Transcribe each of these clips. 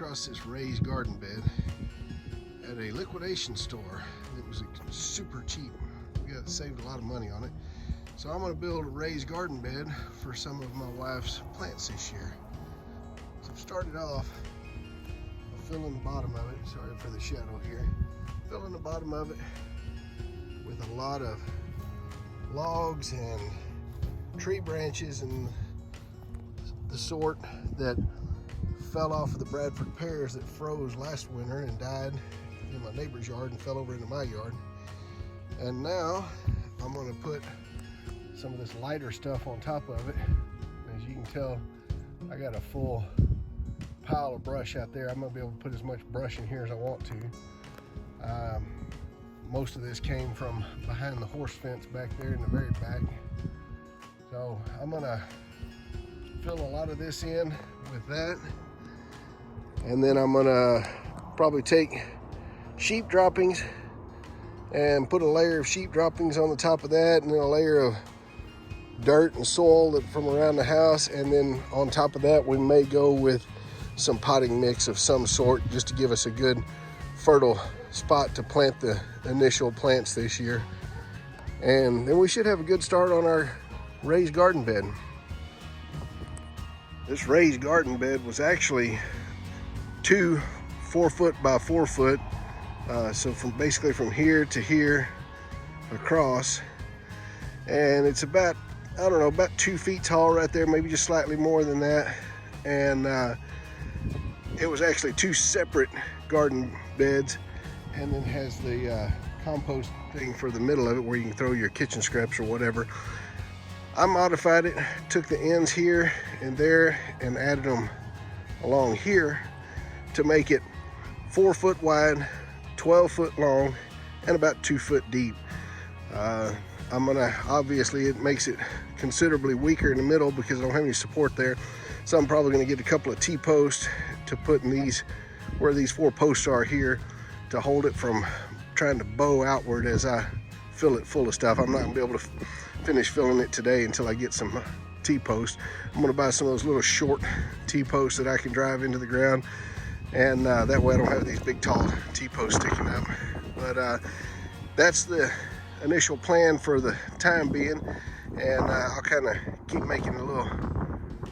across this raised garden bed at a liquidation store. It was super cheap. We got saved a lot of money on it. So I'm going to build a raised garden bed for some of my wife's plants this year. So I've started off filling the bottom of it. Sorry for the shadow here. Filling the bottom of it with a lot of logs and tree branches and the sort that fell off of the Bradford pears that froze last winter and died in my neighbor's yard and fell over into my yard. And now I'm going to put some of this lighter stuff on top of it. As you can tell, I got a full pile of brush out there. I'm going to be able to put as much brush in here as I want to. Most of this came from behind the horse fence back there in the very back. So I'm going to fill a lot of this in with that. And then I'm going to probably take sheep droppings and put a layer of sheep droppings on the top of that, and then a layer of dirt and soil from around the house. And then on top of that, we may go with some potting mix of some sort just to give us a good fertile spot to plant the initial plants this year. And then we should have a good start on our raised garden bed. This raised garden bed was actually 2 4-foot by 4-foot. So basically from here to here across. And it's about, I don't know, about 2 feet tall right there, maybe just slightly more than that. And it was actually 2 separate garden beds, and then has the compost thing for the middle of it where you can throw your kitchen scraps or whatever. I modified it, took the ends here and there and added them along here to make it 4 foot wide, 12 foot long, and about 2 foot deep. I'm gonna, obviously it makes it considerably weaker in the middle because I don't have any support there. So I'm probably gonna get a couple of T-posts to put in these, where these 4 posts are here, to hold it from trying to bow outward as I fill it full of stuff. I'm not gonna be able to finish filling it today until I get some T-posts. I'm gonna buy some of those little short T-posts that I can drive into the ground, and that way I don't have these big tall T-posts sticking up. But that's the initial plan for the time being, and I'll kind of keep making a little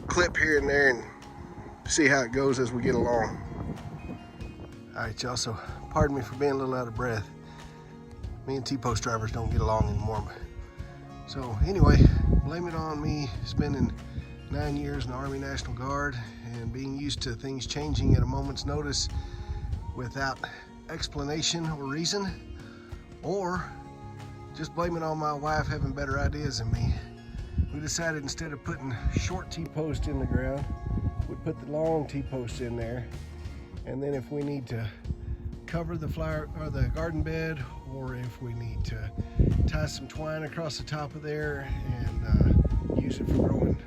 clip here and there and see how it goes as we get along. All right, y'all, so pardon me for being a little out of breath. Me and T-post drivers don't get along anymore. So anyway, blame it on me spending 9 years in the Army National Guard and being used to things changing at a moment's notice without explanation or reason, or just blame it on my wife having better ideas than me. We decided instead of putting short T-posts in the ground, we'd put the long T-posts in there. And then if we need to cover the flower or the garden bed, or if we need to tie some twine across the top of there and use it for growing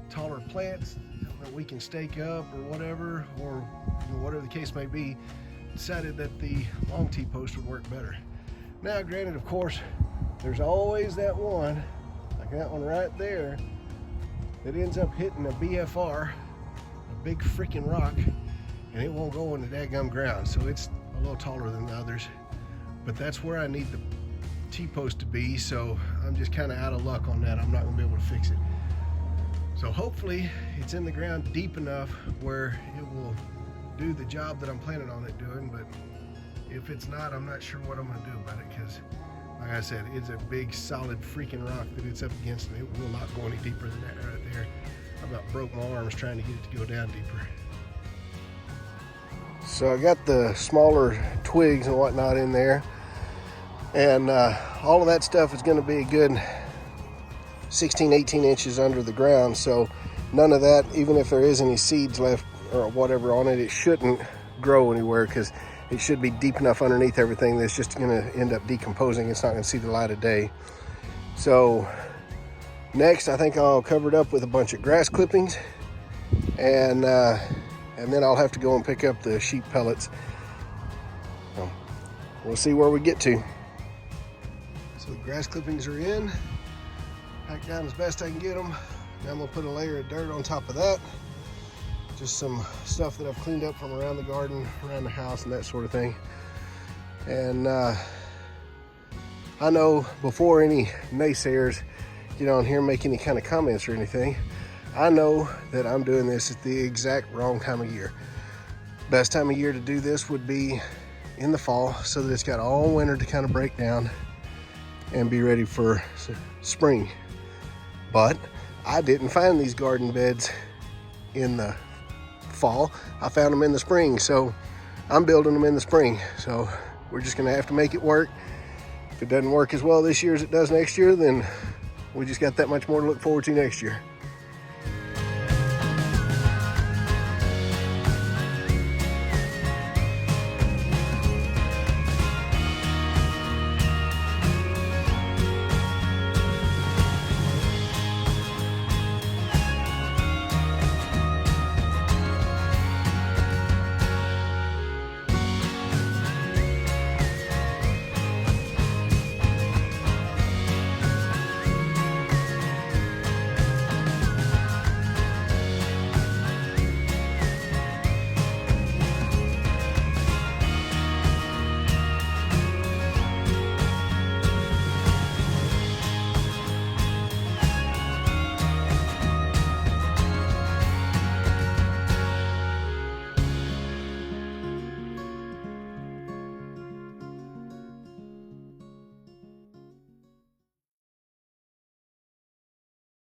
taller plants that we can stake up or whatever, or whatever the case may be, decided that the long T-post would work better. Now, granted, of course, there's always that one, like that one right there, that ends up hitting a BFR, a big freaking rock, and it won't go in the daggum ground. So it's a little taller than the others, but that's where I need the T-post to be. So I'm just kind of out of luck on that. I'm not gonna be able to fix it. So hopefully it's in the ground deep enough where it will do the job that I'm planning on it doing. But if it's not, I'm not sure what I'm gonna do about it, because like I said, it's a big solid freaking rock that it's up against, and it will not go any deeper than that right there. I about broke my arms trying to get it to go down deeper. So I got the smaller twigs and whatnot in there, and all of that stuff is going to be a good 16, 18 inches under the ground. So none of that, even if there is any seeds left or whatever on it, it shouldn't grow anywhere, because it should be deep enough underneath everything that's just going to end up decomposing. It's not going to see the light of day. So next, I think I'll cover it up with a bunch of grass clippings, and then I'll have to go and pick up the sheep pellets. So we'll see where we get to. So the grass clippings are in, packed down as best I can get them. Now I'm gonna put a layer of dirt on top of that, just some stuff that I've cleaned up from around the garden, around the house, and that sort of thing. And I know before any naysayers get on here and make any kind of comments or anything, I know that I'm doing this at the exact wrong time of year. Best time of year to do this would be in the fall, so that it's got all winter to kind of break down and be ready for spring. But I didn't find these garden beds in the fall. I found them in the spring, so I'm building them in the spring. So we're just gonna have to make it work. If it doesn't work as well this year as it does next year, then we just got that much more to look forward to next year.